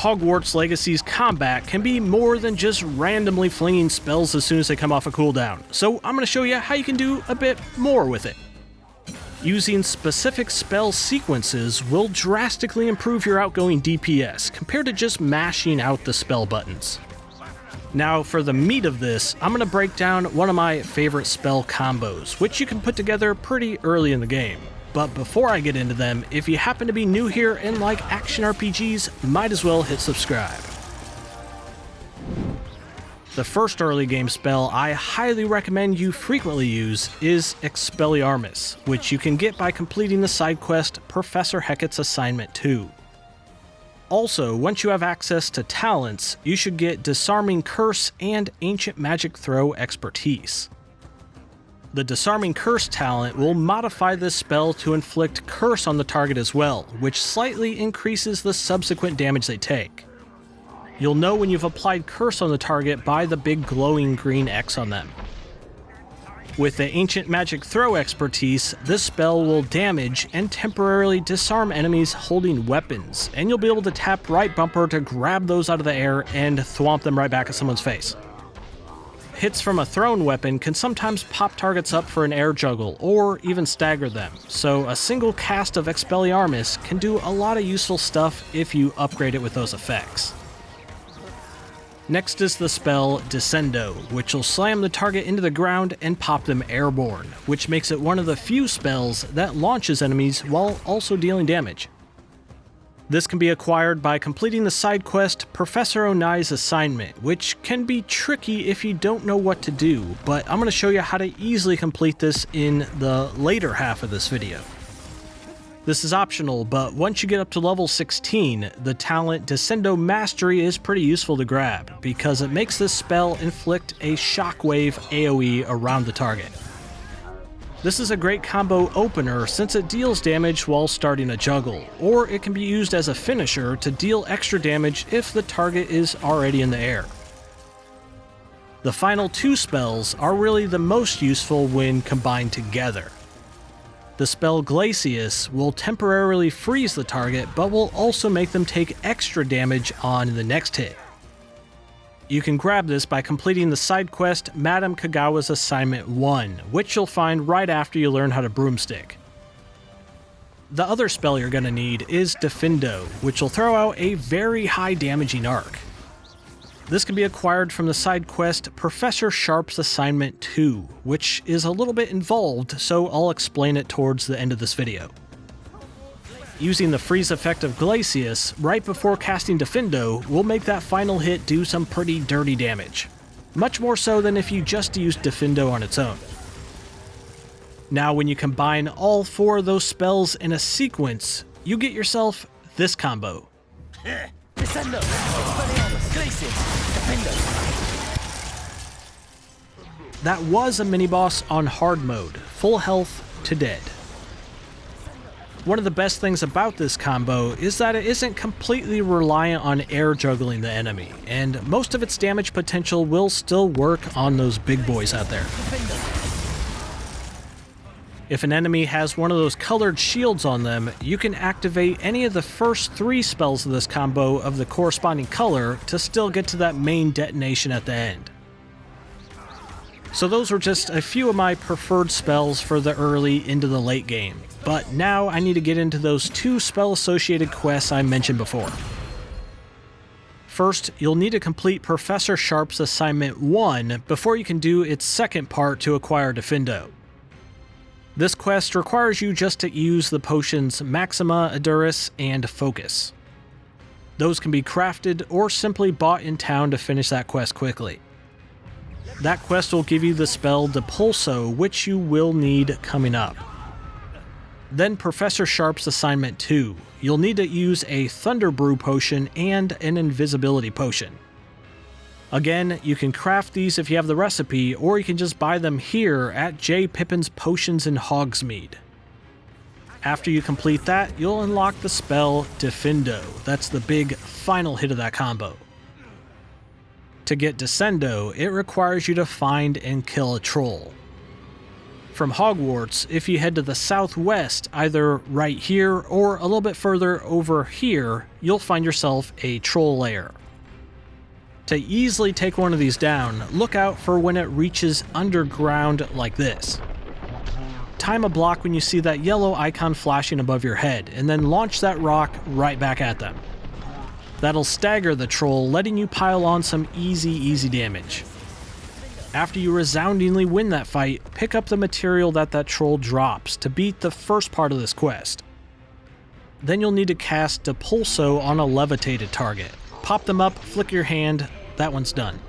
Hogwarts Legacy's combat can be more than just randomly flinging spells as soon as they come off a cooldown, so I'm going to show you how you can do a bit more with it. Using specific spell sequences will drastically improve your outgoing DPS compared to just mashing out the spell buttons. Now for the meat of this, I'm going to break down one of my favorite spell combos, which you can put together pretty early in the game. But before I get into them, if you happen to be new here and like action RPGs, might as well hit subscribe. The first early game spell I highly recommend you frequently use is Expelliarmus, which you can get by completing the side quest Professor Hecat's Assignment 2. Also, once you have access to talents, you should get Disarming Curse and Ancient Magic Throw expertise. The Disarming Curse talent will modify this spell to inflict curse on the target as well, which slightly increases the subsequent damage they take. You'll know when you've applied curse on the target by the big glowing green X on them. With the Ancient Magic Throw expertise, this spell will damage and temporarily disarm enemies holding weapons, and you'll be able to tap right bumper to grab those out of the air and thwomp them right back at someone's face. Hits from a thrown weapon can sometimes pop targets up for an air juggle, or even stagger them, so a single cast of Expelliarmus can do a lot of useful stuff if you upgrade it with those effects. Next is the spell Descendo, which will slam the target into the ground and pop them airborne, which makes it one of the few spells that launches enemies while also dealing damage. This can be acquired by completing the side quest Professor Onai's Assignment, which can be tricky if you don't know what to do, but I'm going to show you how to easily complete this in the later half of this video. This is optional, but once you get up to level 16, the talent Descendo Mastery is pretty useful to grab, because it makes this spell inflict a shockwave AoE around the target. This is a great combo opener since it deals damage while starting a juggle, or it can be used as a finisher to deal extra damage if the target is already in the air. The final two spells are really the most useful when combined together. The spell Glacius will temporarily freeze the target, but will also make them take extra damage on the next hit. You can grab this by completing the side quest Madame Kagawa's Assignment 1, which you'll find right after you learn how to broomstick. The other spell you're going to need is Diffindo, which will throw out a very high damaging arc. This can be acquired from the side quest Professor Sharp's Assignment 2, which is a little bit involved, so I'll explain it towards the end of this video. Using the freeze effect of Glacius right before casting Diffindo will make that final hit do some pretty dirty damage. Much more so than if you just used Diffindo on its own. Now when you combine all four of those spells in a sequence, you get yourself this combo. Descendo, Expelliarmus, Glacius, Diffindo. That was a mini-boss on hard mode, full health to dead. One of the best things about this combo is that it isn't completely reliant on air juggling the enemy, and most of its damage potential will still work on those big boys out there. If an enemy has one of those colored shields on them, you can activate any of the first three spells of this combo of the corresponding color to still get to that main detonation at the end. So those were just a few of my preferred spells for the early into the late game, but now I need to get into those two spell-associated quests I mentioned before. First, you'll need to complete Professor Sharp's Assignment 1 before you can do its second part to acquire Diffindo. This quest requires you just to use the potions Maxima, Edurus, and Focus. Those can be crafted or simply bought in town to finish that quest quickly. That quest will give you the spell Depulso, which you will need coming up. Then Professor Sharp's Assignment 2. You'll need to use a Thunder Brew potion and an Invisibility potion. Again, you can craft these if you have the recipe, or you can just buy them here at J. Pippin's Potions in Hogsmeade. After you complete that, you'll unlock the spell Diffindo. That's the big final hit of that combo. To get Descendo, it requires you to find and kill a troll. From Hogwarts, if you head to the southwest, either right here or a little bit further over here, you'll find yourself a troll lair. To easily take one of these down, look out for when it reaches underground like this. Time a block when you see that yellow icon flashing above your head, and then launch that rock right back at them. That'll stagger the troll, letting you pile on some easy damage. After you resoundingly win that fight, pick up the material that troll drops to beat the first part of this quest. Then you'll need to cast Depulso on a levitated target. Pop them up, flick your hand, that one's done.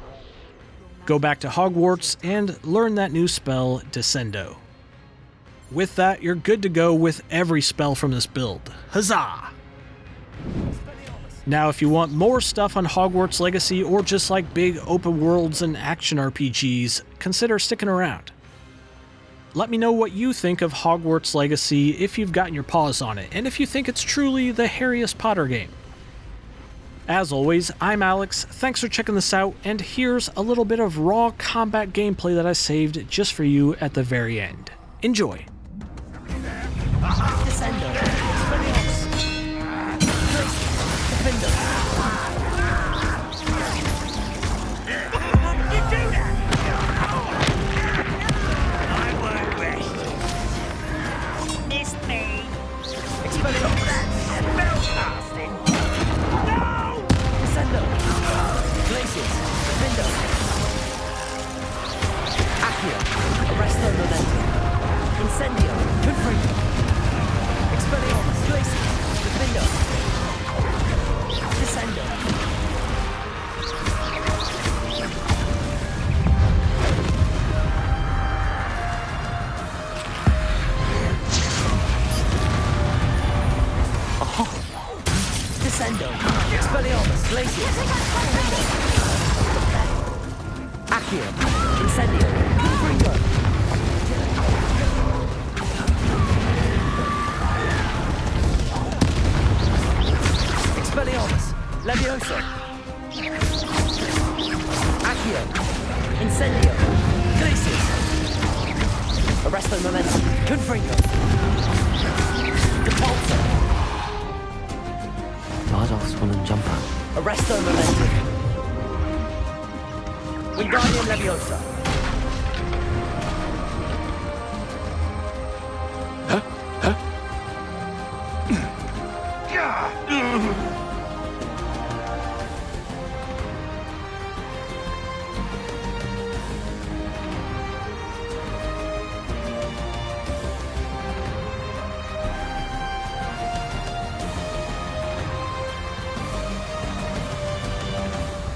Go back to Hogwarts and learn that new spell, Descendo. With that, you're good to go with every spell from this build. Huzzah! Now, if you want more stuff on Hogwarts Legacy or just like big open worlds and action RPGs, consider sticking around. Let me know what you think of Hogwarts Legacy if you've gotten your paws on it, and if you think it's truly the hairiest Potter game. As always, I'm Alex, thanks for checking this out, and here's a little bit of raw combat gameplay that I saved just for you at the very end. Enjoy! Descendo. Expelliarmus. Diffindo. How did you do that? I won't rest. It's me. Expelliarmus. Spell casting. No! Descendo. Glacius. Diffindo. Accio. Arresto Momento. Incendio. Diffindo. Expelliarmus, Glacius, Diffindo, Descendo. Descendo, Expelliarmus, Glacius, Diffindo, Accio, Incendio, Diffindo. Expelliarmus, Levioso, Accio, Incendio, Glacius, Arresto Momento, Diffindo, Depulso, Bardolph's Fallen Jumper. Arresto Momento, Wingardium Leviosa,